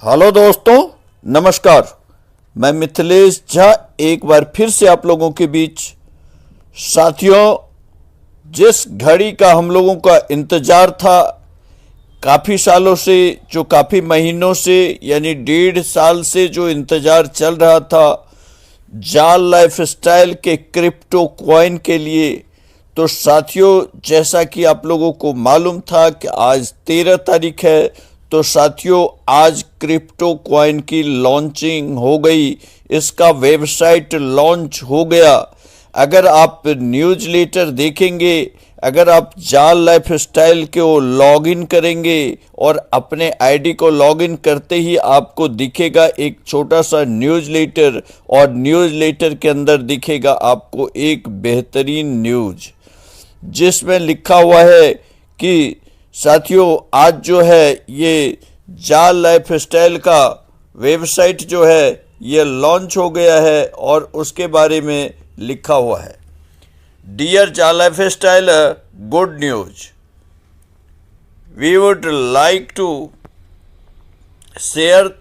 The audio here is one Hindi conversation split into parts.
हेलो दोस्तों, नमस्कार। मैं मिथिलेश झा एक बार फिर से आप लोगों के बीच। साथियों, जिस घड़ी का हम लोगों का इंतज़ार था काफ़ी सालों से, जो काफ़ी महीनों से यानी 1.5 साल से जो इंतज़ार चल रहा था जाल लाइफस्टाइल के क्रिप्टो कॉइन के लिए, तो साथियों जैसा कि आप लोगों को मालूम था कि आज 13 तारीख है, तो साथियों आज क्रिप्टो कॉइन की लॉन्चिंग हो गई। इसका वेबसाइट लॉन्च हो गया। अगर आप न्यूज़लेटर देखेंगे, अगर आप जाल लाइफस्टाइल को लॉगिन करेंगे और अपने आईडी को लॉगिन करते ही आपको दिखेगा एक छोटा सा न्यूज़लेटर, और न्यूज़लेटर के अंदर दिखेगा आपको एक बेहतरीन न्यूज़ जिसमें लिखा हुआ है कि साथियों आज जो है ये जाल लाइफस्टाइल का वेबसाइट जो है ये लॉन्च हो गया है और उसके बारे में लिखा हुआ है, डियर जाल lifestyle, good news. We would like to share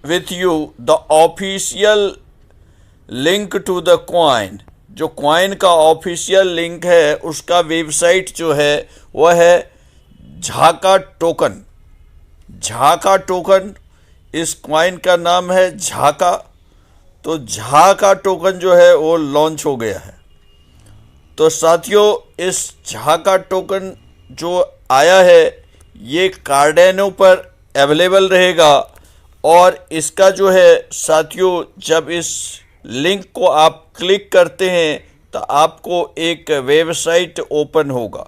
with you the official link to the coin. जो कॉइन का ऑफिशियल लिंक है उसका वेबसाइट जो है वह है झाका टोकन। झाका टोकन, इस कॉइन का नाम है झाका। तो झाका टोकन जो है वो लॉन्च हो गया है। तो साथियों इस झाका टोकन जो आया है ये कार्डेनो पर अवेलेबल रहेगा, और इसका जो है साथियों जब इस लिंक को आप क्लिक करते हैं तो आपको एक वेबसाइट ओपन होगा।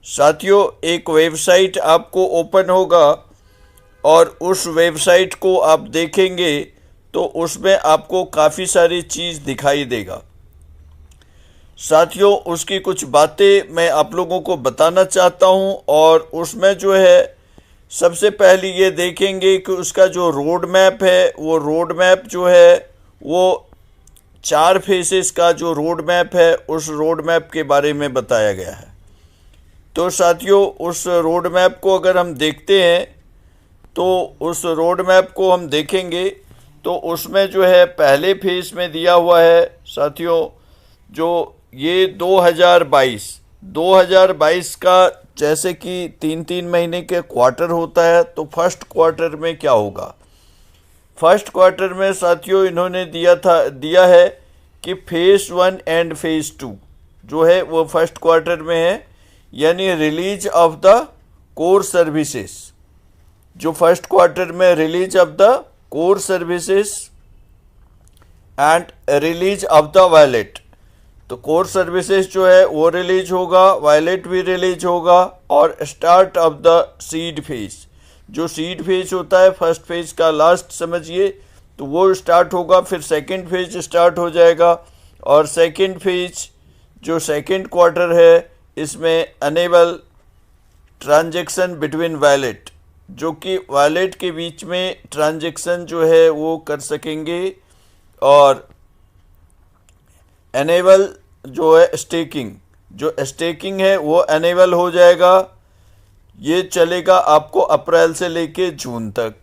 साथियों एक वेबसाइट आपको ओपन होगा और उस वेबसाइट को आप देखेंगे तो उसमें आपको काफ़ी सारी चीज़ दिखाई देगा। साथियों उसकी कुछ बातें मैं आप लोगों को बताना चाहता हूं, और उसमें जो है सबसे पहले ये देखेंगे कि उसका जो रोड मैप है, वो रोड मैप जो है वो 4 फेसेस का जो रोड मैप है उस रोड मैप के बारे में बताया गया है। तो साथियों उस रोड मैप को अगर हम देखते हैं तो उस रोड मैप को हम देखेंगे तो उसमें जो है पहले फेज में दिया हुआ है साथियों जो ये 2022 का, जैसे कि 3-3 महीने के क्वार्टर होता है, तो फर्स्ट क्वार्टर में क्या होगा। फर्स्ट क्वार्टर में साथियों इन्होंने दिया है कि फेज़ 1 एंड फेज़ 2 जो है वो फर्स्ट क्वार्टर में है, यानी release of the core services. जो फर्स्ट क्वार्टर में release of the core services and release of the wallet. तो कोर सर्विसेज जो है वो रिलीज होगा, वॉलेट भी रिलीज होगा, और start of the seed phase. जो सीड फेज होता है फर्स्ट फेज का लास्ट समझिए, तो वो स्टार्ट होगा, फिर सेकंड फेज स्टार्ट हो जाएगा। और सेकंड फेज जो सेकंड क्वार्टर है इसमें अनेबल ट्रांजैक्शन बिटवीन वॉलेट, जो कि वॉलेट के बीच में ट्रांजैक्शन जो है वो कर सकेंगे, और एनेबल जो है स्टेकिंग, जो स्टेकिंग है वो एनेबल हो जाएगा। ये चलेगा आपको अप्रैल से लेके जून तक।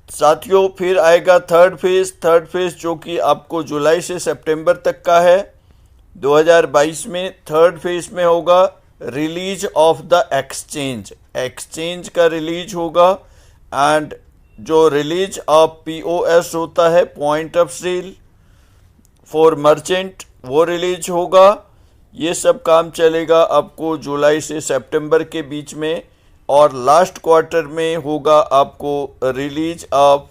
साथियों फिर आएगा थर्ड फेज जो कि आपको जुलाई से सितंबर तक का है 2022 में। थर्ड फेज में होगा रिलीज ऑफ द एक्सचेंज का रिलीज होगा, एंड जो रिलीज ऑफ पीओएस होता है point of sale for merchant वो रिलीज होगा। ये सब काम चलेगा आपको जुलाई से सितंबर के बीच में, और लास्ट क्वार्टर में होगा आपको रिलीज ऑफ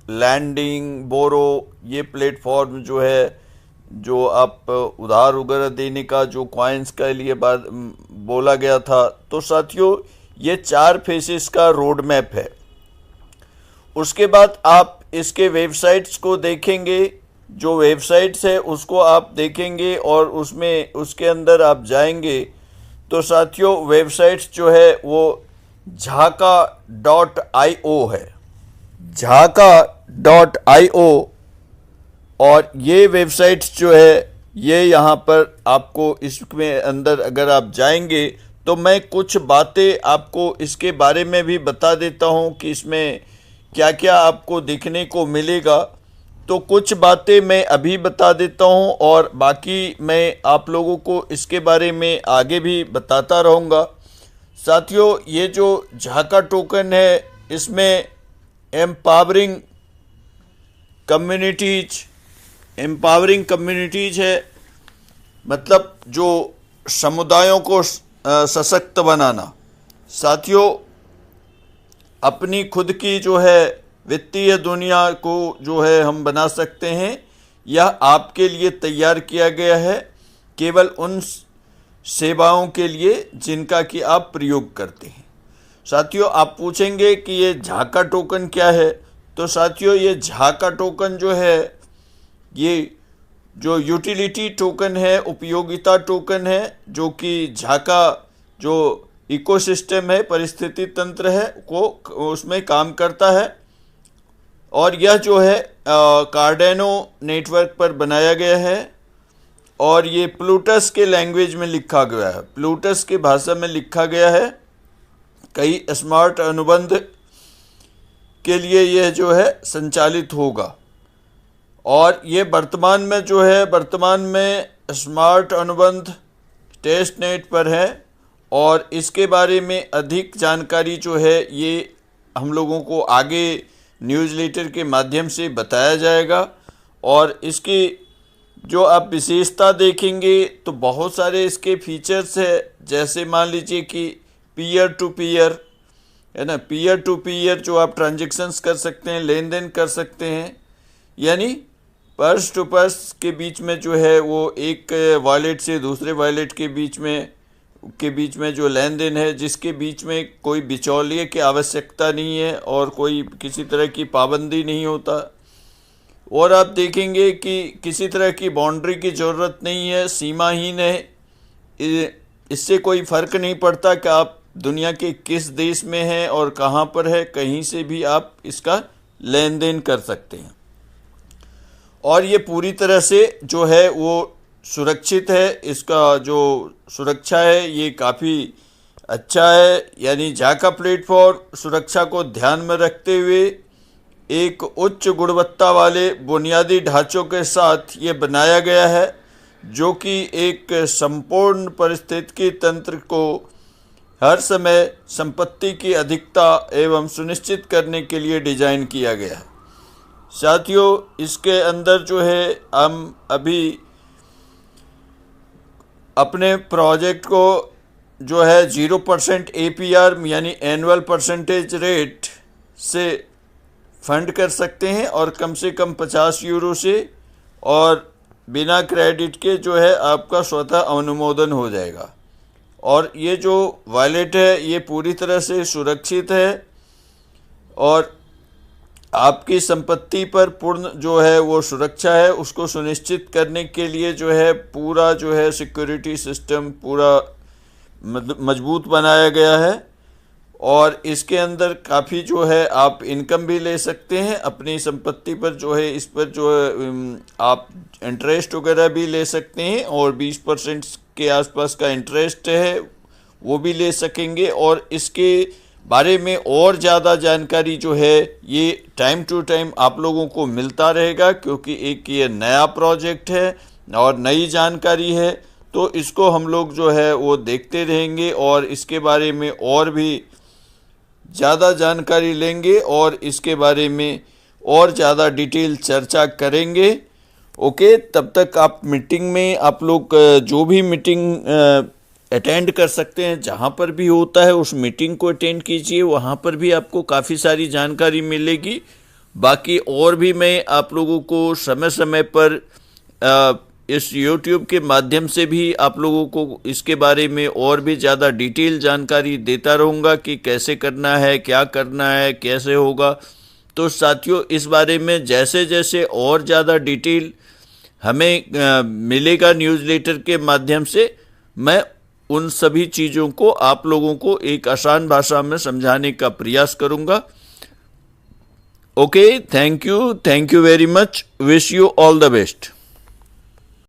लैंडिंग बोरो। ये प्लेटफॉर्म जो है जो आप उधार वगैरह देने का जो कॉइन्स के लिए बात बोला गया था। तो साथियों ये 4 फेसेस का रोड मैप है। उसके बाद आप इसके वेबसाइट्स को देखेंगे, जो वेबसाइट्स है उसको आप देखेंगे और उसमें उसके अंदर आप जाएंगे तो साथियों वेबसाइट्स जो है वो झाका.io है, झाका.io। और ये वेबसाइट्स जो है ये यहाँ पर आपको इसमें अंदर अगर आप जाएंगे तो मैं कुछ बातें आपको इसके बारे में भी बता देता हूँ कि इसमें क्या क्या आपको देखने को मिलेगा। तो कुछ बातें मैं अभी बता देता हूं और बाकी मैं आप लोगों को इसके बारे में आगे भी बताता रहूँगा। साथियों, ये जो झाका टोकन है इसमें एम्पावरिंग कम्युनिटीज है, मतलब जो समुदायों को सशक्त बनाना। साथियों, अपनी खुद की जो है वित्तीय दुनिया को जो है हम बना सकते हैं। यह आपके लिए तैयार किया गया है, केवल उन सेवाओं के लिए जिनका कि आप प्रयोग करते हैं। साथियों, आप पूछेंगे कि ये झाका टोकन क्या है। तो साथियों, ये झाका टोकन जो है, ये जो यूटिलिटी टोकन है, उपयोगिता टोकन है, जो कि झाका जो इकोसिस्टम है, परिस्थिति तंत्र है, को उसमें काम करता है। और यह जो है कार्डेनो नेटवर्क पर बनाया गया है और ये प्लूटस के लैंग्वेज में लिखा गया है, प्लूटस के भाषा में लिखा गया है। कई स्मार्ट अनुबंध के लिए यह जो है संचालित होगा। और ये वर्तमान में स्मार्ट अनुबंध टेस्ट नेट पर है और इसके बारे में अधिक जानकारी जो है ये हम लोगों को आगे न्यूज़लेटर के माध्यम से बताया जाएगा। और इसकी जो आप विशेषता देखेंगे तो बहुत सारे इसके फीचर्स है, जैसे मान लीजिए कि पीयर टू पीयर है ना, पीयर टू पीयर जो आप ट्रांजेक्शन्स कर सकते हैं, लेन देन कर सकते हैं, यानी पर्स टू पर्स के बीच में जो है वो एक वॉलेट से दूसरे वॉलेट के बीच में जो लेन देन है, जिसके बीच में कोई बिचौलिए की आवश्यकता नहीं है और कोई किसी तरह की पाबंदी नहीं होता। और आप देखेंगे कि किसी तरह की बाउंड्री की ज़रूरत नहीं है, सीमाहीन है। इससे कोई फ़र्क नहीं पड़ता कि आप दुनिया के किस देश में हैं और कहाँ पर है, कहीं से भी आप इसका लेन देन कर सकते हैं। और ये पूरी तरह से जो है वो सुरक्षित है, इसका जो सुरक्षा है ये काफ़ी अच्छा है। यानी झाका प्लेटफॉर्म सुरक्षा को ध्यान में रखते हुए एक उच्च गुणवत्ता वाले बुनियादी ढांचों के साथ ये बनाया गया है, जो कि एक संपूर्ण पारिस्थितिकी तंत्र को हर समय संपत्ति की अधिकता एवं सुनिश्चित करने के लिए डिज़ाइन किया गया है। साथियों, इसके अंदर जो है हम अभी अपने प्रोजेक्ट को जो है 0% APR यानी एनुअल परसेंटेज रेट से फंड कर सकते हैं और कम से कम 50 यूरो से, और बिना क्रेडिट के जो है आपका स्वतः अनुमोदन हो जाएगा। और ये जो वॉलेट है ये पूरी तरह से सुरक्षित है और आपकी संपत्ति पर पूर्ण जो है वो सुरक्षा है, उसको सुनिश्चित करने के लिए जो है पूरा जो है सिक्योरिटी सिस्टम पूरा मजबूत बनाया गया है। और इसके अंदर काफ़ी जो है आप इनकम भी ले सकते हैं अपनी संपत्ति पर, जो है इस पर जो है आप इंटरेस्ट वगैरह भी ले सकते हैं और 20% के आसपास का इंटरेस्ट है वो भी ले सकेंगे। और इसके बारे में और ज़्यादा जानकारी जो है ये टाइम टू टाइम आप लोगों को मिलता रहेगा, क्योंकि एक ये नया प्रोजेक्ट है और नई जानकारी है, तो इसको हम लोग जो है वो देखते रहेंगे और इसके बारे में और भी ज़्यादा जानकारी लेंगे और इसके बारे में और ज़्यादा डिटेल चर्चा करेंगे। ओके, तब तक आप मीटिंग में आप लोग जो भी मीटिंग अटेंड कर सकते हैं, जहाँ पर भी होता है उस मीटिंग को अटेंड कीजिए, वहाँ पर भी आपको काफ़ी सारी जानकारी मिलेगी। बाकी और भी मैं आप लोगों को समय समय पर इस YouTube के माध्यम से भी आप लोगों को इसके बारे में और भी ज़्यादा डिटेल जानकारी देता रहूँगा कि कैसे करना है, क्या करना है, कैसे होगा। तो साथियों, इस बारे में जैसे जैसे और ज़्यादा डिटेल हमें मिलेगा न्यूज़लेटर के माध्यम से, मैं उन सभी चीज़ों को आप लोगों को एक आसान भाषा में समझाने का प्रयास करूँगा। Okay, thank you very much, wish you all the best.